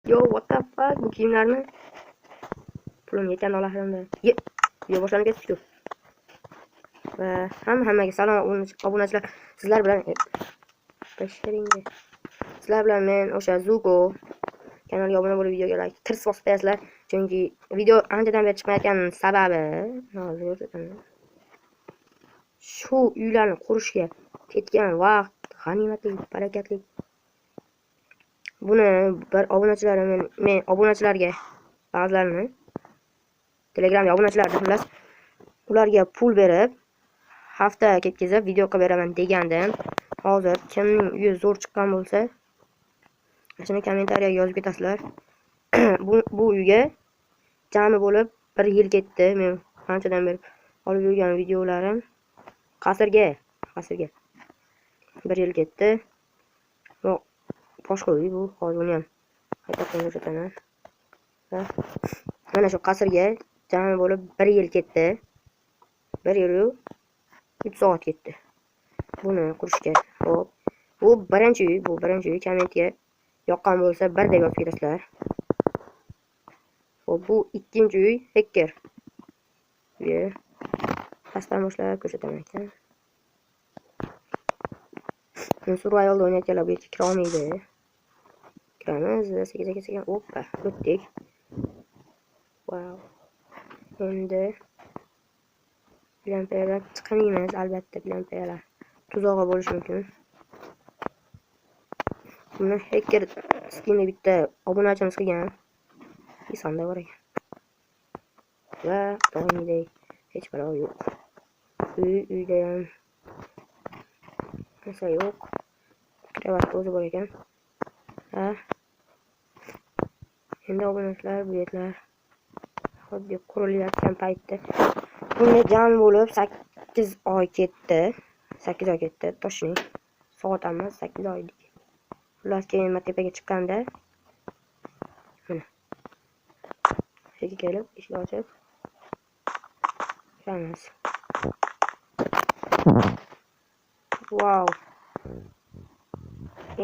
Yo, what the fuck? Bu kiyimlarni pulim yetgan Allohimda. Video boshlanib ketdi-ku. Va hammaga salom obunachilar. Sizlar bilan men o'sha Zuko kanaliga obuna bo'lib videoga like tirs bosib qo'yasizlar. Chunki video anchadan beri chiqmayotgan sababi hozir shu uylarni qurishga ketgan vaqt g'animatli, barakatli. Buni bir obunachilarim men obunachilarga ba'zilarini Telegramga obunachilarga xullas ularga pul berib hafta ketkazib video qilib beraman degandim. Hozir kimning uyi zo'r chiqqan bo'lsa, shuni kommentariyaga yozib ketasizlar. bu uyga jami bo'lib 1 yil ketdi. Men qanchadan beri olib yurgan videolarim qasrga 1 yil ketdi. Boshqa uy bu, hozir uni ham qaytadan ko'rsataman. Mana shu qasrga jami bo'lib 1 yil ketdi. 1 yil 3 soat ketdi. Buni qurishga. Xo'p. Bu birinchi uy, kommentga yoqqan bo'lsa 1 deb yozib ketasizlar. Xo'p, bu ikkinchi uy, hacker. Pastdan boshlab ko'rsataman ekan. Men survivalda o'ynayotganlar bu yerga kira olmaydi. Kiramiz, sekin. Oppa, o'tdik. Wow. Endi lampalar chiqmaymiz, albatta lampalar tuzog'i bo'lishi mumkin. Buni hacker skinni bitta obunachimiz qilgan. Isonda bor ekan. Va doimiydek hech bir yo'q. Uyda ham narsa yo'q. Krevat o'zi bor ekan. Endi obunachilar bu yerlar xuddi qurilayotgan paytda bunga jam bo'lib 8 oy ketdi. 8 oy ketdi. Toshning soat emas 8 oylik. Xullas keyin tepaga chiqqanda mana yerga kelib eshik ochib kiramiz. Wow.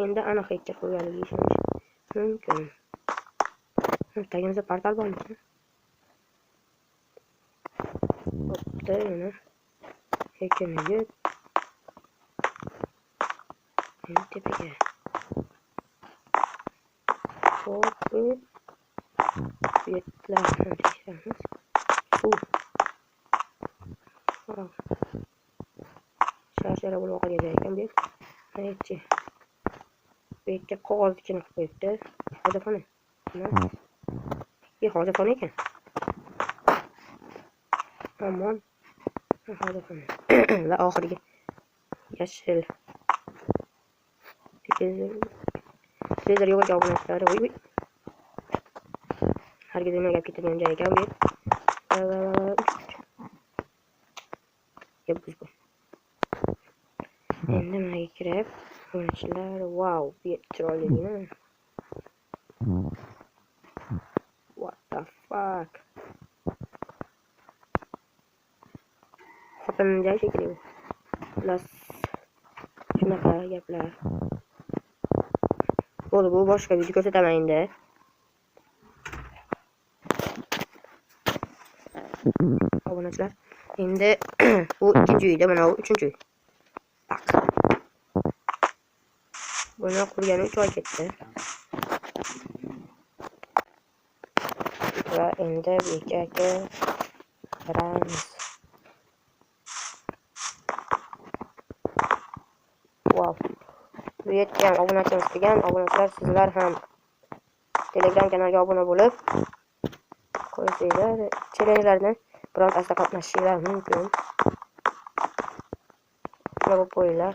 Endi aniq hacker qo'yganligi ishonish mumkin. Tagimizda portal bormi? Bo'pti, mana hackerni yut. Endi tepaga. Hop. Yetlarni tekshiramiz. Shashara bo'lib qolgan ekan bu. Aytchi. Bu yerga qog'oz ichini qilib qo'yibdi. Hozirxona. Hozirxona ekan. Aman. Hozirxona. Va oxirgi yashil. Televizor yo'q ekan obunachilar. Voy. Hargiz nima gap ketadigan joy ekan bu. Bu. Endi nimaga kirib, obunachilar, wow, bu chiroyligina. What the fuck? Xotinning joyi shekilli. Plus shunaqa gaplar. Bo'ldi, bu boshqa video ko'rsataman endi. Obunachilar. Endi bu ikkinchi uyda, mana bu uchinchi uy. Bak. Buni qurgani 3 oy ketdi. Va endi bu yerga kiramiz. Wow. Bu yerga ham obunachimiz qilgan. Obunachilar, sizlar ham Telegram kanaliga obuna bo'lib qo'ysanglar, challenge'larni birontasida qatnashishinglar mumkin. Shuna bo'lib qo'yinglar.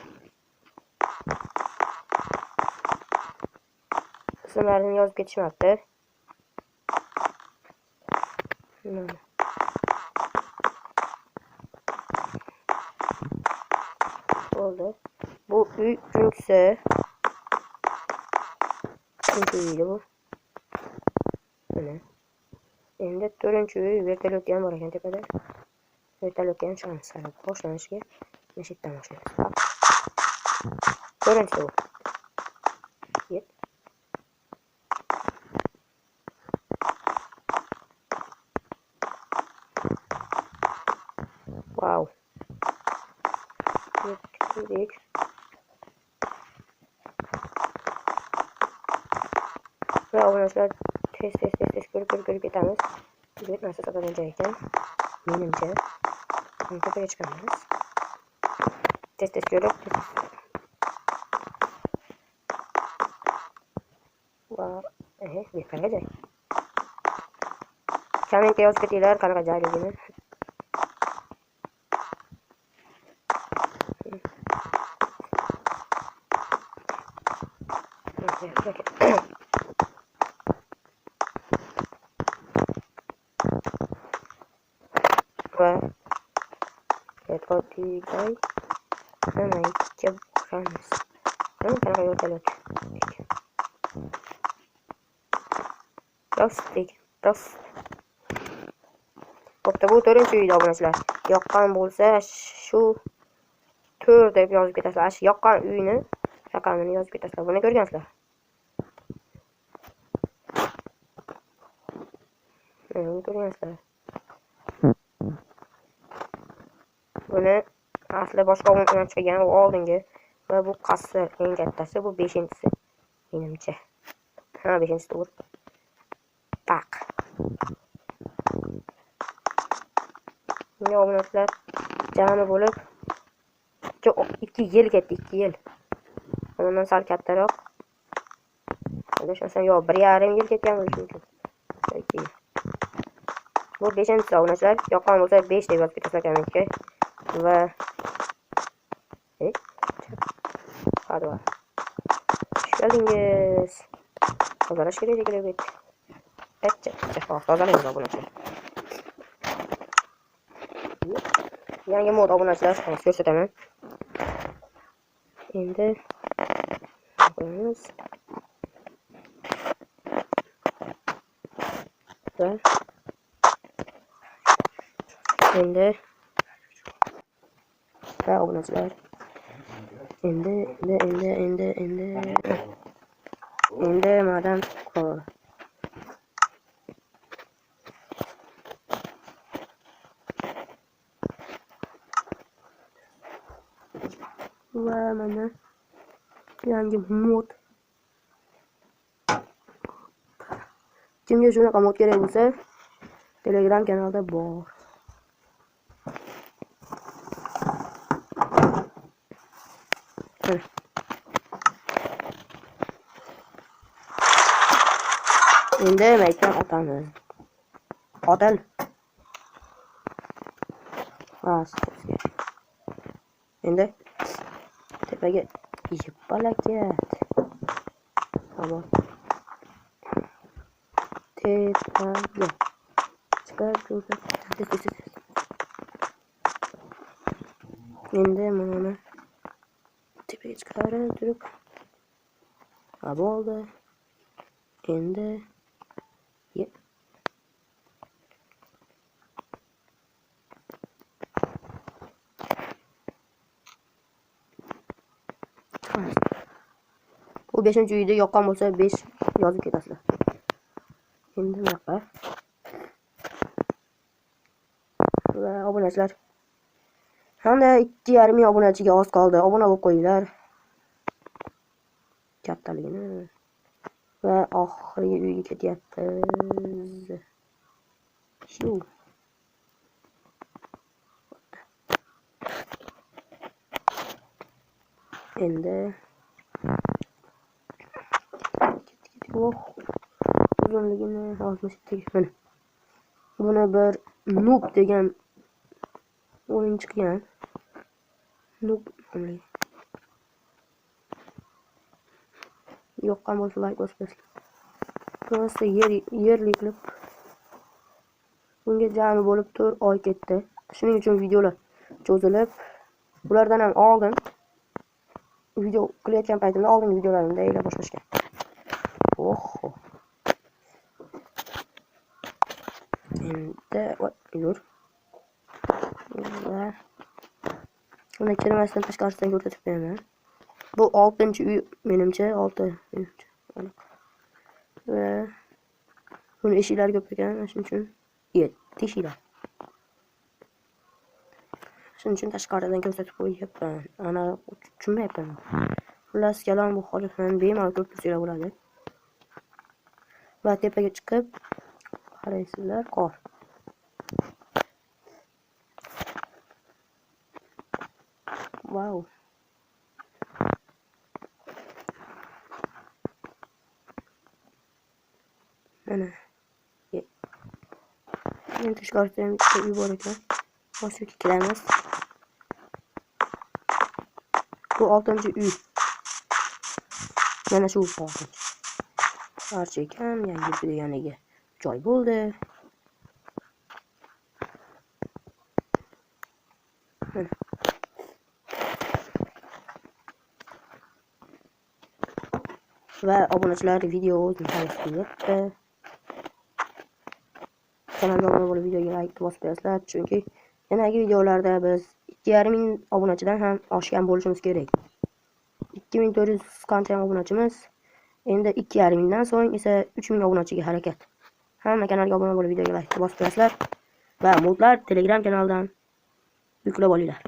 Ismlarini yozib ketishmabdi. Bo'ldi. Bu uy uchinchisi. Uyda bu. Mana. Endi 4-uy vertolyot ham bor ekan tepada. Vertolyotga ham chiqamiz sari boshlanishga. Meshitdan boshlaymiz. 4-uy bu. Yep. Wow. Dedik. Ve obunachilar tez ko'rib ketamiz. Demak, narsa sotadigan joy ekan. Menimcha, tepaga chiqamiz. Tez ko'rib. Va bu qanaqa joy? Kommentga yozib ketinglar, qanaqa joyligini. Va aytganday mana ikki boramiz. Mana qanaqa yo'llar. Rost. Bo'pti, bu 4-uyda obunachilar. Yoqqan bo'lsa shu 4 deb yozib ketasizlar. Shu yoqqan uyni raqamini yozib ketasizlar. Buni ko'rgansizlar. Buni asli boshqa o'yindan chiqgan, u oldingi va bu qasr eng kattasi, bu 5-inchisi menimcha. Ha, 5-inchisi to'g'ri. Tak. Bunga obunachilar jami bo'lib 2 yil ketdi, 2 yil. Undan sal kattaroq. Adashmasam yo 1,5 yil ketgan bo'lishi mumkin. Bu 5-inchisi obunachilar, yoqqan bo'lsa 5 deb yozib ketasizlar kommentga. Va hadi va geldingiz. Tozalash kerak ekan. Tozalaymiz obunachilar. Yangi mod obunachilar ko'rsataman. Endi qo'yamiz. Va endi obunachilar. Endi madam qor. Va mana yangi mod. Kimga shunaqa mod kerak bo'lsa, Telegram kanalda bor. Endi maydan otamiz. Odil. Endi tepaga yeb balakat. Tamam. Tepaga chiqib endi mana tepaga chiqarib turib bo'ldi. Endi bu 5-uyda yoqqan bo'lsa 5 yozib ketasizlar. Endi bunaqa. Va obunachilar. Hamda 2,5 ming obunachiga oz qoldi. Obuna bo'lib qo'yinglar. Kattaligini. Va oxirgi uyga ketyapmiz. Shu. Endi uzunligini 68. Buni bir noob degan o'yin chiqgan. Noob yoqqan bo'lsa like bosib. Prosta yerli klip. Bunga jami bo'lib 4 oy ketdi. Shuning uchun videolar cho'zilib, ulardan ham oldin video qilayotgan paytimda oldingi videolarimda ila boshlashgan. Endi yur. Va uni kirmasdan tashqarisidan ko'rsatib beraman. Bu 6-uy menimcha, 6. Va buni eshiklari ko'p ekan, shuning uchun 7 eshiklar. Shuning uchun tashqaridan ko'rsatib qo'yyapman. Ana tushunmayapman. Xullas kalon bu holatdan bemalol ko'rib tursanglar bo'ladi. Va tepaga chiqib qaraysizlar, qor. Vau. Mana. Men tashqaridan uy bor ekan. Hozir kiramiz. Bu 6-uy. Mana shu 6. Archa ekan, yangi birdaniga joy bo'ldi. Va obunachilar video qilyapti. Kanalga obuna bo'lib videoga like bosib qo'yasizlar, chunki yanagi videolarda biz 2,5 ming obunachidan ham oshgan bo'lishimiz kerak. 2400 qancha obunachimiz. Endi 2,5 mingdan so'ng esa 3 ming obunachiga harakat. Hamma kanalga obuna bo'lib videoga like bosib qo'yasizlar va modlar Telegram kanalidan yuklab olinglar.